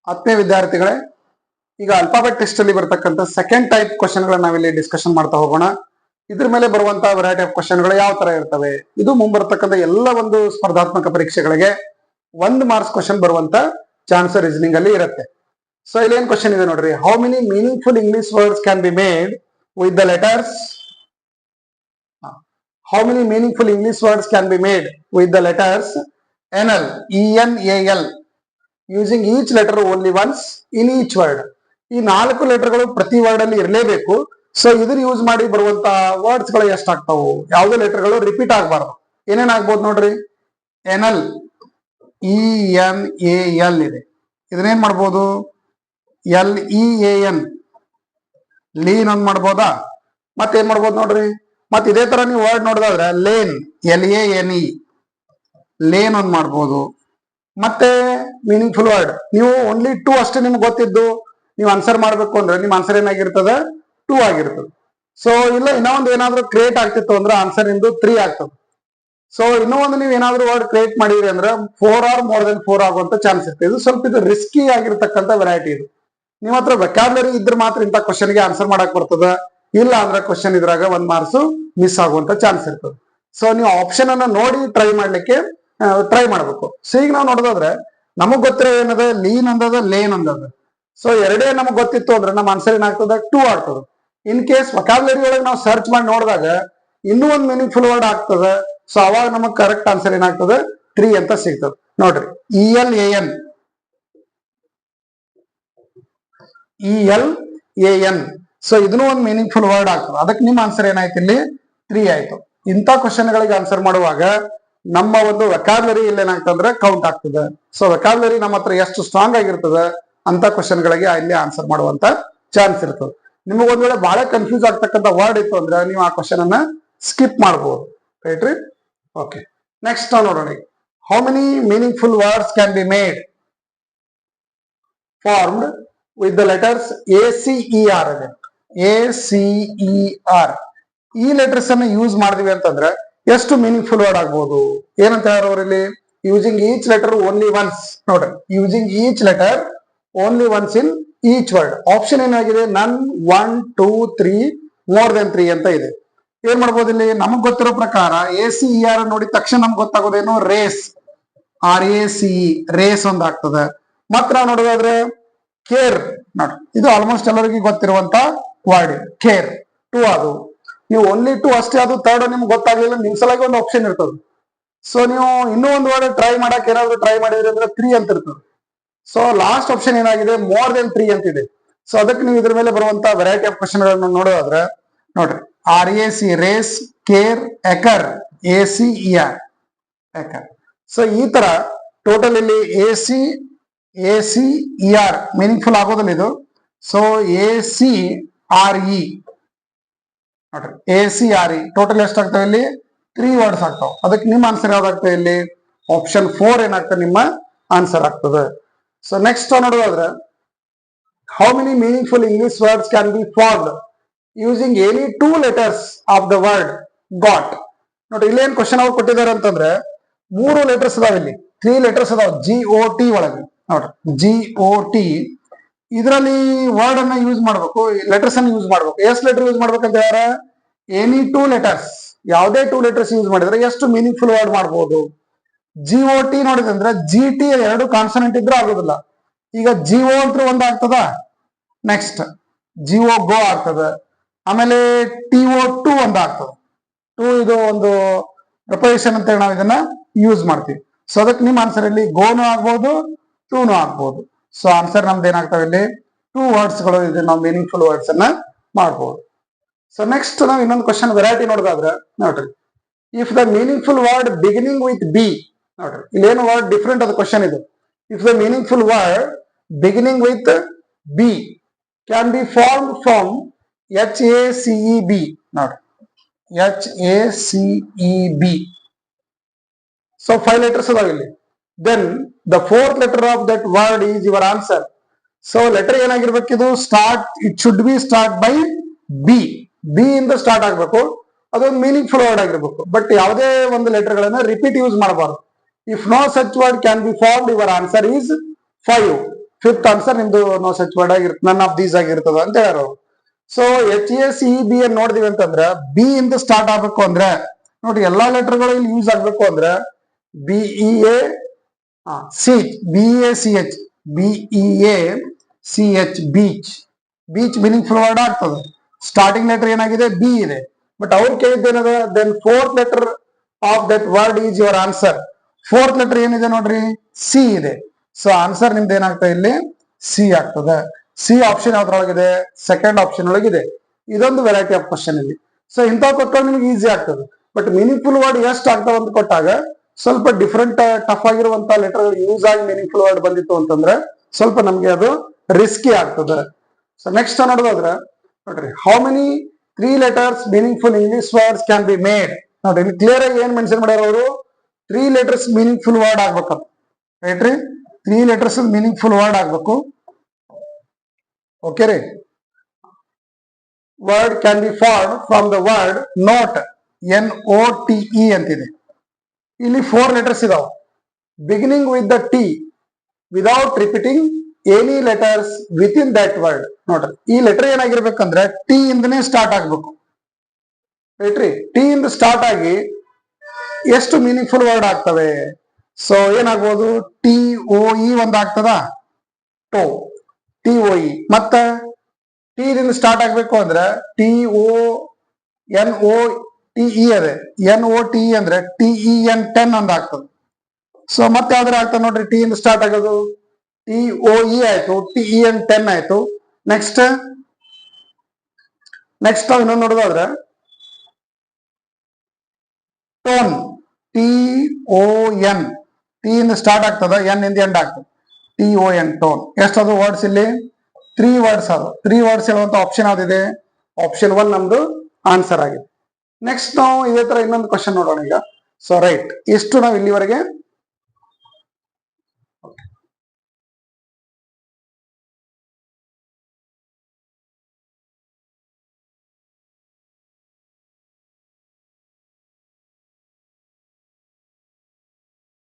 10ನೇ ವಿದ್ಯಾರ್ಥಿಗಳೇ, ಈಗ alphabet test ಅಲ್ಲಿ ಬರ್ತಕ್ಕಂಥ ಸೆಕೆಂಡ್ ಟೈಪ್ ಕ್ವಶನ್ ಗಳನ್ನ ನಾವಿಲ್ಲಿ ಡಿಸ್ಕಷನ್ ಮಾಡ್ತಾ ಹೋಗೋಣ. ಇದ್ರ ಮೇಲೆ ಬರುವಂತಹ ವೆರೈಟಿ ಆಫ್ ಕ್ವಶನ್ ಗಳು ಯಾವ ತರ ಇರ್ತವೆ, ಇದು ಮುಂಬರ್ತಕ್ಕಂಥ ಎಲ್ಲ ಒಂದು ಸ್ಪರ್ಧಾತ್ಮಕ ಪರೀಕ್ಷೆಗಳಿಗೆ 1 ಮಾರ್ಕ್ಸ್ ಕ್ವಶನ್ ಬರುವಂತ ಚಾನ್ಸ್ ರೀಸನಿಂಗ್ ಅಲ್ಲಿ ಇರುತ್ತೆ. ಸೊ ಇಲ್ಲಿ ಏನ್ ಕ್ವಶನ್ ಇದೆ ನೋಡ್ರಿ, how many meaningful English words can be made with the letters, how many meaningful English words can be made with the letters NL, ENAL, using each letter only once in each word. ಈ 4 ಲೆಟರ್ಗಳು ಪ್ರತಿ word ಅಲ್ಲಿ ಇರಲೇಬೇಕು. So ಇದ್ರ use ಮಾಡಿ ಬರುವಂತ words ಗಳು ಎಷ್ಟಾಗ್ತಾವು, ಯಾವುದೇ ಲೆಟರ್ಗಳು repeat ಆಗಬಾರ್ದು. ಏನೇನ್ ಆಗ್ಬೋದು ನೋಡ್ರಿ, NL, ENAL ಇದೆ, ಇದನ್ನೇನ್ ಮಾಡ್ಬೋದು, LEAN, ಲೀನ್ ಒಂದ್ ಮಾಡ್ಬೋದಾ. ಮತ್ತೇನ್ ಮಾಡ್ಬೋದು ನೋಡ್ರಿ, ಮತ್ತೆ ಇದೇ ತರ ನೀವು ವರ್ಡ್ ನೋಡಿದ್ರೆ ಲೇನ್, LANE, ಲೇನ್ ಒಂದ್ ಮಾಡ್ಬೋದು. ಮತ್ತೆ ಮೀನಿಂಗ್ಫುಲ್ ವರ್ಡ್ ನೀವು ಓನ್ಲಿ 2 ಅಷ್ಟೇ ನಿಮ್ಗೆ ಗೊತ್ತಿದ್ದು ನೀವು ಆನ್ಸರ್ ಮಾಡ್ಬೇಕು ಅಂದ್ರೆ ನಿಮ್ ಆನ್ಸರ್ ಏನಾಗಿರ್ತದೆ, 2 ಆಗಿರ್ತದೆ. ಸೊ ಇಲ್ಲ ಇನ್ನೂ ಒಂದು ಏನಾದ್ರು ಕ್ರಿಯೇಟ್ ಆಗ್ತಿತ್ತು ಅಂದ್ರೆ ಆನ್ಸರ್ ನಿಮ್ದು 3 ಆಗ್ತದೆ. ಸೊ ಇನ್ನೂ ಒಂದು ನೀವು ಏನಾದ್ರು ವರ್ಡ್ ಕ್ರಿಯೇಟ್ ಮಾಡಿದ್ರಿ ಅಂದ್ರೆ 4 ಆರ್ ಮೋರ್ ದೆನ್ 4 ಆಗುವಂತ ಚಾನ್ಸ್ ಇರುತ್ತೆ. ಇದು ಸ್ವಲ್ಪ ಇದು ರಿಸ್ಕಿ ಆಗಿರ್ತಕ್ಕಂಥ ವೆರೈಟಿ. ಇದು ನಿಮ್ಮ ಹತ್ರ ವೆಕ್ಯಾಬ್ಲರಿ ಇದ್ರೆ ಮಾತ್ರ ಇಂಥ ಕ್ವಶನ್ಗೆ ಆನ್ಸರ್ ಮಾಡಕ್ ಬರ್ತದೆ, ಇಲ್ಲ ಅಂದ್ರೆ ಕ್ವಶನ್ ಇದ್ರಾಗ 1 ಮಾರ್ಕ್ಸ್ ಮಿಸ್ ಆಗುವಂತ ಚಾನ್ಸ್ ಇರ್ತದೆ. ಸೊ ನೀವು ಆಪ್ಷನ್ ಅನ್ನ ನೋಡಿ ಟ್ರೈ ಮಾಡ್ಲಿಕ್ಕೆ ಟ್ರೈ ಮಾಡ್ಬೇಕು. ಸೊ ಈಗ ನಾವು ನೋಡೋದಾದ್ರೆ ನಮಗ್ ಗೊತ್ತಿರೋ ಏನದ, ಲೀನ್ ಅಂದದ, ಲೇನ್ ಅಂದದ. ಸೊ ಎರಡೇ ನಮಗ್ ಗೊತ್ತಿತ್ತು ಅಂದ್ರೆ ನಮ್ಮ ಆನ್ಸರ್ ಏನಾಗ್ತದೆ, 2 ಆಗ್ತದೆ. ಇನ್ ಕೇಸ್ ವೊಕ್ಯಾಬ್ಯುಲರಿ ಒಳಗೆ ನಾವು ಸರ್ಚ್ ಮಾಡಿ ನೋಡಿದಾಗ ಇನ್ನೂ ಒಂದು ಮೀನಿಂಗ್ಫುಲ್ ವರ್ಡ್ ಆಗ್ತದೆ. ಸೊ ಅವಾಗ ನಮಗ್ ಕರೆಕ್ಟ್ ಆನ್ಸರ್ ಏನಾಗ್ತದೆ, 3 ಅಂತ ಸಿಗ್ತದೆ. ನೋಡ್ರಿ, ELAN, ಸೊ ಇದನ್ನು ಒಂದು ಮೀನಿಂಗ್ಫುಲ್ ವರ್ಡ್ ಆಗ್ತದೆ. ಅದಕ್ಕೆ ನಿಮ್ಮ ಆನ್ಸರ್ ಏನಾಯ್ತು, ಇಲ್ಲಿ 3 ಆಯ್ತು. ಇಂಥ ಕ್ವಶನ್ ಗಳಿಗೆ ಆನ್ಸರ್ ಮಾಡುವಾಗ ನಮ್ಮ ಒಂದು ವೆಕ್ಯಾಬ್ಯುಲರಿ ಇಲ್ಲಿ ಏನಾಗ್ತಂದ್ರೆ ಕೌಂಟ್ ಆಗ್ತದೆ. ಸೊ ವೆಕ್ಯಾಬ್ಯುಲರಿ ನಮ್ಮ ಹತ್ರ ಎಷ್ಟು ಸ್ಟ್ರಾಂಗ್ ಆಗಿರ್ತದೆ ಅಂತ ಕ್ವಶನ್ ಗಳಿಗೆ ಇಲ್ಲಿ ಆನ್ಸರ್ ಮಾಡುವಂತ ಚಾನ್ಸ್ ಇರ್ತದೆ. ನಿಮಗೆ ಒಂದ್ ವೇಳೆ ಬಹಳ ಕನ್ಫ್ಯೂಸ್ ಆಗ್ತಕ್ಕಂಥ ವರ್ಡ್ ಇತ್ತು ಅಂದ್ರೆ ನೀವು ಆ ಕ್ವಶನ್ ಅನ್ನ ಸ್ಕಿಪ್ ಮಾಡಬಹುದು. ರೈಟ್ ರೀ? ಓಕೆ, ನೆಕ್ಸ್ಟ್ ನೋಡೋಣ. How many meaningful words can be made formed with the letters ACER ಇದೆ. ACER ಈ ಲೆಟರ್ಸ್ ಅನ್ನ ಯೂಸ್ ಮಾಡಿದ್ವಿ ಅಂತಂದ್ರೆ ಎಷ್ಟು ಮೀನಿಂಗ್ಫುಲ್ ವರ್ಡ್ ಆಗ್ಬೋದು. ಏನಂತ ಹೇಳೋರು ಇಲ್ಲಿ, using each letter only once. ನೋಡ್ರಿ, using each letter only once in each word. Option ಏನಾಗಿದೆ, ನನ್, 1, 2, 3, ಮೋರ್ ದೆನ್ 3 ಅಂತ ಇದೆ. ಏನ್ ಮಾಡ್ಬೋದು ಇಲ್ಲಿ, ನಮಗ್ ಗೊತ್ತಿರೋ ಪ್ರಕಾರ ACER ನೋಡಿದ ತಕ್ಷಣ ನಮ್ಗೆ ಗೊತ್ತಾಗೋದೇನು, ರೇಸ್, RACE, ರೇಸ್ ಒಂದ್ ಆಗ್ತದೆ. ಮತ್ ನಾವು ನೋಡೋದಾದ್ರೆ ಕೇರ್, ನೋಡ್ರಿ ಇದು ಆಲ್ಮೋಸ್ಟ್ ಎಲ್ಲರಿಗೂ ಗೊತ್ತಿರುವಂತ ವರ್ಡ್, ಕೇರ್ 2 ಅದು. ನೀವು ಓನ್ಲಿ 2 ಅಷ್ಟೇ, ಅದು 3rd ನಿಮ್ಗೆ ಗೊತ್ತಾಗ್ಲಿಲ್ಲ, ನಿಮ್ ಸಲಾಗಿ ಒಂದು ಆಪ್ಷನ್ ಇರ್ತದೆ. ಸೊ ನೀವು ಇನ್ನೂ ಒಂದು ವರ್ಡ್ ಟ್ರೈ ಮಾಡಕ್ ಏನಾದ್ರು ಟ್ರೈ ಮಾಡಿದ್ರಿ ಅಂದ್ರೆ 3 ಅಂತ ಇರ್ತದೆ. ಸೊ ಲಾಸ್ಟ್ ಆಪ್ಷನ್ ಏನಾಗಿದೆ, ಮೋರ್ ದೆನ್ 3 ಅಂತಿದೆ. ಸೊ ಅದಕ್ಕೆ ನೀವು ಇದ್ರ ಮೇಲೆ ಬರುವಂತ ವೆರೈಟಿ ಆಫ್ ಕ್ವಶನ್ ಗಳನ್ನ ನೋಡೋದಾದ್ರೆ ನೋಡ್ರಿ, RAC, race, care, acre, ACER, acre. So ಈ ತರ ಟೋಟಲ್ ಇಲ್ಲಿ ACER ಮೀನಿಂಗ್ಫುಲ್ ಆಗೋದಿಲ್ಲ ಇದು. ಸೊ ACRE, ನೋಡ್ರಿ ACRE ಟೋಟಲ್ ಎಷ್ಟಾಗ್ತವೆ ಇಲ್ಲಿ, 3 ವರ್ಡ್ಸ್ ಆಗ್ತಾವ. ಅದಕ್ಕೆ ನಿಮ್ಮ ಆನ್ಸರ್ ಯಾವ್ದಾಗ್ತದೆ ಇಲ್ಲಿ, ಆಪ್ಷನ್ 4 ಏನಾಗ್ತದೆ ನಿಮ್ಮ ಆನ್ಸರ್ ಆಗ್ತದೆ. ಸೊ ನೆಕ್ಸ್ಟ್ ನೋಡೋದಾದ್ರೆ, how many meaningful English words can be formed using any 2 letters of the word got. ನೋಡ್ರಿ, ಇಲ್ಲೇನ್ ಕ್ವಶನ್ ಅವ್ರು ಕೊಟ್ಟಿದ್ದಾರೆ ಅಂತಂದ್ರೆ 3 ಲೆಟರ್ಸ್ ಅದಾವ, ಇಲ್ಲಿ 3 ಲೆಟರ್ಸ್ ಅದಾವ GOT ಒಳಗೆ. ನೋಡ್ರಿ, GOT ಇದರಲ್ಲಿ ವರ್ಡ್ ಅನ್ನ ಯೂಸ್ ಮಾಡ್ಬೇಕು, ಲೆಟರ್ಸ್ ಅನ್ನ ಯೂಸ್ ಮಾಡ್ಬೇಕು. ಎಷ್ಟು ಲೆಟರ್ ಯೂಸ್ ಮಾಡ್ಬೇಕಂತ ಯಾರ, ಎನಿ 2 ಲೆಟರ್ಸ್, ಯಾವುದೇ 2 ಲೆಟರ್ಸ್ ಯೂಸ್ ಮಾಡಿದ್ರೆ ಎಷ್ಟು ಮೀನಿಂಗ್ಫುಲ್ ವರ್ಡ್ ಮಾಡ್ಬೋದು. GOT ನೋಡಿದ್ರೆ GT 2 ಕಾನ್ಸನೆಂಟ್ ಇದ್ರೆ ಆಗೋದಿಲ್ಲ. ಈಗ GO ಅಂತ ಒಂದ್ ಆಗ್ತದ, ನೆಕ್ಸ್ಟ್ GO ಗೋ ಆಗ್ತದ, ಆಮೇಲೆ TO2 ಒಂದ್ ಆಗ್ತದ. 2 ಇದು ಒಂದು ಪ್ರಪೋಸಿಷನ್ ಅಂತ ಹೇಳಿ ನಾವು ಇದನ್ನ ಯೂಸ್ ಮಾಡ್ತೀವಿ. ಸೊ ಅದಕ್ಕೆ ನಿಮ್ಮ ಆನ್ಸರ್ ಇಲ್ಲಿ ಗೋನು ಆಗ್ಬಹುದು, 2ನು ಆಗ್ಬಹುದು. ಸೊ ಆನ್ಸರ್ ನಮ್ದು ಏನಾಗ್ತಾವೆ ಇಲ್ಲಿ 2 ವರ್ಡ್ಸ್ ಗಳು ಇದೆ, ನಾವು ಮೀನಿಂಗ್ಫುಲ್ ವರ್ಡ್ಸ್ ಅನ್ನ ಮಾಡಬಹುದು. ಸೊ ನೆಕ್ಸ್ಟ್ ನಾವು ಇನ್ನೊಂದು ಕ್ವಶನ್ ವೆರೈಟಿ ನೋಡೋದಾದ್ರೆ ನೋಡ್ರಿ, if the meaningful word beginning with B, ನೋಡ್ರಿ ಇಲ್ಲೇನು ವರ್ಡ್ ಡಿಫ್ರೆಂಟ್ ಅದು ಕ್ವಶನ್ ಇದು. If the meaningful word beginning with B can be formed from HACEB, ನೋಡ್ರಿ HACEB. ಸೊ 5 ಲೆಟರ್ಸ್ ಅದಾವ ಇಲ್ಲಿ. Then the 4th letter of that word is your answer. So letter ಏನಾಗಿರ್ಬೇಕಿದು, start, it should be start by B ಇಂದ start ಆಗ್ಬೇಕು. ಅದೊಂದು meaningful word ಆಗಿರ್ಬೇಕು. But ಯಾವುದೇ ಒಂದು ಲೆಟರ್ ಗಳನ್ನ ರಿಪೀಟ್ ಯೂಸ್ ಮಾಡಬಾರ್ದು. If no such word can be formed, your answer is 5. Fifth answer ನಿಮ್ದು ನೋ ಸಚ್ ವರ್ಡ್ ಆಗಿರುತ್ತೆ, ನನ್ ಆಫ್ ದೀಸ್ ಆಗಿರ್ತದ ಅಂತ ಹೇಳೋರು. ಸೊ HACEB ಅನ್ನು ನೋಡಿದಿವಿ ಅಂತಂದ್ರೆ ಬಿ ಇಂದ ಸ್ಟಾರ್ಟ್ ಆಗ್ಬೇಕು ಅಂದ್ರೆ ನೋಡಿ, ಎಲ್ಲಾ ಲೆಟರ್ಗಳು ಇಲ್ಲಿ ಯೂಸ್ ಆಗ್ಬೇಕು ಅಂದ್ರೆ BEA BEACH beach. Beach meaningful word ಆಗ್ತದೆ. ಸ್ಟಾರ್ಟಿಂಗ್ ಲೆಟರ್ ಏನಾಗಿದೆ ಬಿ ಇದೆ, ಬಟ್ ಅವ್ರು ಕೇಳಿದ್ದೇನದ then fourth letter of that word is your answer. Fourth letter ಏನಿದೆ ನೋಡ್ರಿ, ಸಿ ಇದೆ. ಸೊ ಆನ್ಸರ್ ನಿಮ್ದು ಏನಾಗ್ತದೆ ಇಲ್ಲಿ ಸಿ ಆಗ್ತದೆ. ಸಿ ಆಪ್ಷನ್ ಯಾವ್ದ್ರೊಳಗಿದೆ, ಸೆಕೆಂಡ್ ಆಪ್ಷನ್ ಒಳಗಿದೆ. ಇದೊಂದು ವೆರೈಟಿ ಆಫ್ ಕ್ವಶನ್ ಇಲ್ಲಿ. ಸೊ ಇಂಥವ್ ಕೊಟ್ಟಾಗ ನಿಮ್ಗೆ ಈಸಿ ಆಗ್ತದೆ. ಬಟ್ ಮೀನಿಂಗ್ಫುಲ್ ವರ್ಡ್ ಎಷ್ಟು ಆಗ್ತಾವ ಅಂತ ಕೊಟ್ಟಾಗ ಸ್ವಲ್ಪ ಡಿಫ್ರೆಂಟ್ ಟಫ್ ಆಗಿರುವಂತಹ ಲೆಟರ್ ಯೂಸ್ ಆಗಿ ಮೀನಿಂಗ್ಫುಲ್ ವರ್ಡ್ ಬಂದಿತ್ತು ಅಂತಂದ್ರೆ ಸ್ವಲ್ಪ ನಮ್ಗೆ ಅದು ರಿಸ್ಕಿ ಆಗ್ತದೆ. ಸೊ ನೆಕ್ಸ್ಟ್ ನೋಡೋದಾದ್ರೆ ನೋಡ್ರಿ, how many 3 letters meaningful English words can be made. ನೋಡ್ರಿ ಇಲ್ಲಿ ಕ್ಲಿಯರ್ ಆಗಿ ಏನ್ ಮೆನ್ಷನ್ ಮಾಡ್ಯಾರ ಅವರು, 3 letters ಮೀನಿಂಗ್ಫುಲ್ ವರ್ಡ್ ಆಗ್ಬೇಕಂತ, ರೈಟ್ ರೀ. 3 letters ಮೀನಿಂಗ್ಫುಲ್ ವರ್ಡ್ ಆಗ್ಬೇಕು. ಓಕೆ ರೀ. Word can be form from the word note, NOTE ಅಂತಿದೆ. ಇಲ್ಲಿ 4 letters ಇದಾವೆ, beginning with the T without repeating any letters with in that word. ನೋಡ್ರಿ ಈ ಲೆಟರ್ ಏನಾಗಿರ್ಬೇಕಂದ್ರೆ ಟಿ ಇಂದನೇ ಸ್ಟಾರ್ಟ್ ಆಗ್ಬೇಕು, ರೈಟ್ ರೀ. ಟಿ ಇಂದ ಸ್ಟಾರ್ಟ್ ಆಗಿ ಎಷ್ಟು ಮೀನಿಂಗ್ಫುಲ್ ವರ್ಡ್ ಆಗ್ತವೆ? ಸೊ ಏನಾಗ್ಬೋದು, TOE ಒಂದ್ ಆಗ್ತದ, ಟೋ TOE. ಮತ್ತ ಟಿ ದಿಂದ ಸ್ಟಾರ್ಟ್ ಆಗ್ಬೇಕು ಅಂದ್ರೆ NOTE ಅದೇ, NOTE ಅಂದ್ರೆ TEN 10 ಒಂದ್ ಆಗ್ತದೆ. ಸೊ ಮತ್ತೆ ಯಾವ್ದಾರ ಆಗ್ತದೆ ನೋಡ್ರಿ, ಟಿ ಇಂದ ಸ್ಟಾರ್ಟ್ ಆಗೋದು TOE ಆಯ್ತು, TEN 10 ಆಯ್ತು. ನೆಕ್ಸ್ಟ್ ನಾವು ಇನ್ನೊಂದು ನೋಡೋದಾದ್ರೆ ಟೋನ್, TON. ಟಿ ಇಂದ ಸ್ಟಾರ್ಟ್ ಆಗ್ತದ, ಎನ್ ಇಂದ ಎಂಡ್ ಆಗ್ತದೆ, TON ಟೋನ್. ಎಷ್ಟದು ವರ್ಡ್ಸ್ ಇಲ್ಲಿ 3 ವರ್ಡ್ಸ್ ಅದು. 3 ವರ್ಡ್ಸ್ ಇರುವಂತ ಆಪ್ಷನ್ ಯಾವ್ದಿದೆ, ಆಪ್ಷನ್ 1 ನಮ್ದು ಆನ್ಸರ್ ಆಗಿದೆ. ನೆಕ್ಸ್ಟ್ ನಾವು ಇದೇ ತರ ಇನ್ನೊಂದು ಕ್ವಶನ್ ನೋಡೋಣ ಈಗ. ಸೊ ರೈಟ್, ಇಷ್ಟು ನಾವು ಇಲ್ಲಿವರೆಗೆ